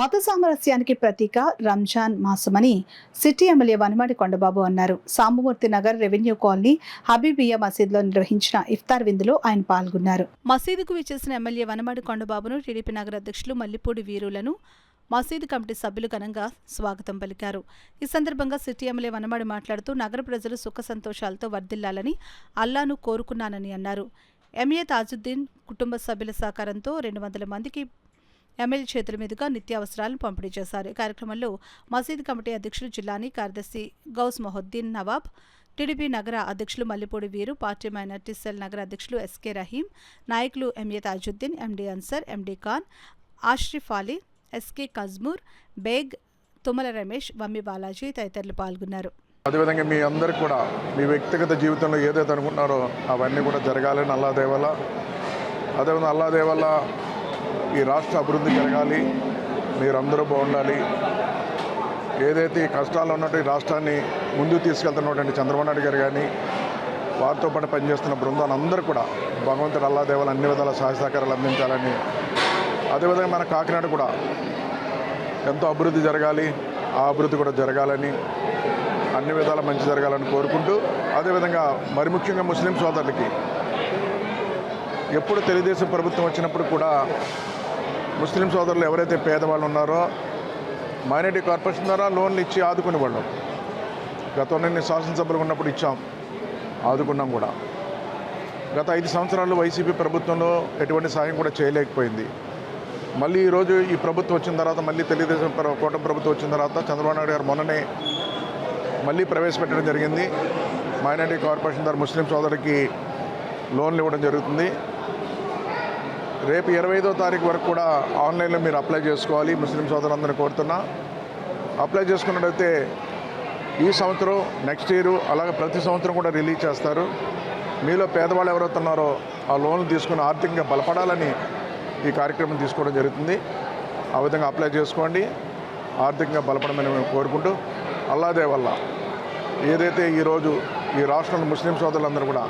మత సామరస్యానికి ప్రతీక Ramzan మాసమని city MLA Vanamadi Kondababu అన్నారు. సాంబమూర్తి నగర్ రెవెన్యూ కాలనీ హబీబియా మసీదులో నిర్వహించిన ఇఫ్తార్ విందులో ఆయన పాల్గొన్నారు. మసీదుకు విచ్చేసిన ఎమ్మెల్యే వనమాడి కొండబాబును టీడీపీ నగర అధ్యక్షులు మల్లిపూడి వీరులను మసీదు కమిటీ సభ్యులు ఘనంగా స్వాగతం పలికారు. ఈ సందర్భంగా సిటీ ఎమ్మెల్యే వనమాడి మాట్లాడుతూ నగర ప్రజలు సుఖ సంతోషాలతో వర్ధిల్లాలని అల్లాను కోరుకున్నానని అన్నారు. ఎంఏ తాజుద్దీన్ కుటుంబ సభ్యుల సహకారంతో 200 మందికి ఎమ్మెల్యే చేతుల మీదుగా నిత్యావసరాలను పంపిణీ చేశారు. ఈ కార్యక్రమంలో మసీదు కమిటీ అధ్యక్షులు జిల్లానీ కార్యదర్శి గౌస్ మొహద్దీన్ నవాబ్, టీడీపీ నగర అధ్యక్షులు మల్లిపూడి వీరు, పార్టీ మైనార్టీ సెల్ నగర అధ్యక్షులు ఎస్కే రహీం, నాయకులు MA Tajuddin, MD Ansar, MD Khan, Ashrif Ali, SK Kazmur Beg, Tummala Ramesh, Vammi Balaji తదితరులు పాల్గొన్నారు. అదేవిధంగా మీ అందరికి కూడా మీ వ్యక్తిగత జీవితంలో ఏదైతే అనుకుంటున్నారో అవన్నీ కూడా జరగాలని అల్లా దేవల్ల, అదేవిధంగా అల్లా దేవల్ల ఈ రాష్ట్ర అభివృద్ధి జరగాలి, మీరందరూ బాగుండాలి. ఏదైతే ఈ కష్టాల్లో ఉన్నట్టు ఈ రాష్ట్రాన్ని ముందుకు తీసుకెళ్తున్నటువంటి చంద్రబాబు నాయుడు గారు కానీ వారితో పాటు పనిచేస్తున్న బృందాన్ని అందరూ కూడా భగవంతుడు అల్లా దేవాల అన్ని విధాల సహాయ సహకారాలు అందించాలని, అదేవిధంగా మన కాకినాడ కూడా ఎంతో అభివృద్ధి జరగాలి, ఆ అభివృద్ధి కూడా జరగాలని, అన్ని విధాల మంచి జరగాలని కోరుకుంటూ, అదేవిధంగా మరి ముఖ్యంగా ముస్లిం సోదరులకి ఎప్పుడు తెలుగుదేశం ప్రభుత్వం వచ్చినప్పుడు కూడా ముస్లిం సోదరులు ఎవరైతే పేదవాళ్ళు ఉన్నారో మైనారిటీ కార్పొరేషన్ ద్వారా లోన్లు ఇచ్చి ఆదుకునేవాళ్ళం. గతంలో నేను శాసనసభ్యులు ఉన్నప్పుడు ఇచ్చాం, ఆదుకున్నాం కూడా. గత 5 సంవత్సరాలు వైసీపీ ప్రభుత్వంలో ఎటువంటి సాయం కూడా చేయలేకపోయింది. మళ్ళీ ఈరోజు ఈ ప్రభుత్వం వచ్చిన తర్వాత, మళ్ళీ తెలుగుదేశం కూటమి ప్రభుత్వం వచ్చిన తర్వాత చంద్రబాబు నాయుడు గారు మొన్ననే మళ్ళీ ప్రవేశపెట్టడం జరిగింది. మైనారిటీ కార్పొరేషన్ ద్వారా ముస్లిం సోదరులకి లోన్లు ఇవ్వడం జరుగుతుంది. రేపు 25వ తారీఖు వరకు కూడా ఆన్లైన్లో మీరు అప్లై చేసుకోవాలి. ముస్లిం సోదరులందరూ కోరుతున్నా అప్లై చేసుకున్నట్టయితే ఈ సంవత్సరం, నెక్స్ట్ ఇయర్, అలాగే ప్రతి సంవత్సరం కూడా రిలీజ్ చేస్తారు. మీలో పేదవాళ్ళు ఎవరైతున్నారో ఆ లోన్లు తీసుకుని ఆర్థికంగా బలపడాలని ఈ కార్యక్రమం తీసుకోవడం జరుగుతుంది. ఆ విధంగా అప్లై చేసుకోండి, ఆర్థికంగా బలపడమని మేము కోరుకుంటూ, అల్లాదే వల్ల ఏదైతే ఈరోజు ఈ రాష్ట్రంలో ముస్లిం సోదరులందరూ కూడా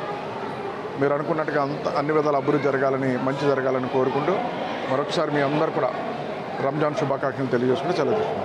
మీరు అనుకున్నట్టుగా అన్ని విధాల అభివృద్ధి జరగాలని, మంచి జరగాలని కోరుకుంటూ మరొకసారి మీ అందరూ కూడా రంజాన్ శుభాకాంక్షలు తెలియజేసుకుంటూ సెలవు తీసుకుంటాం.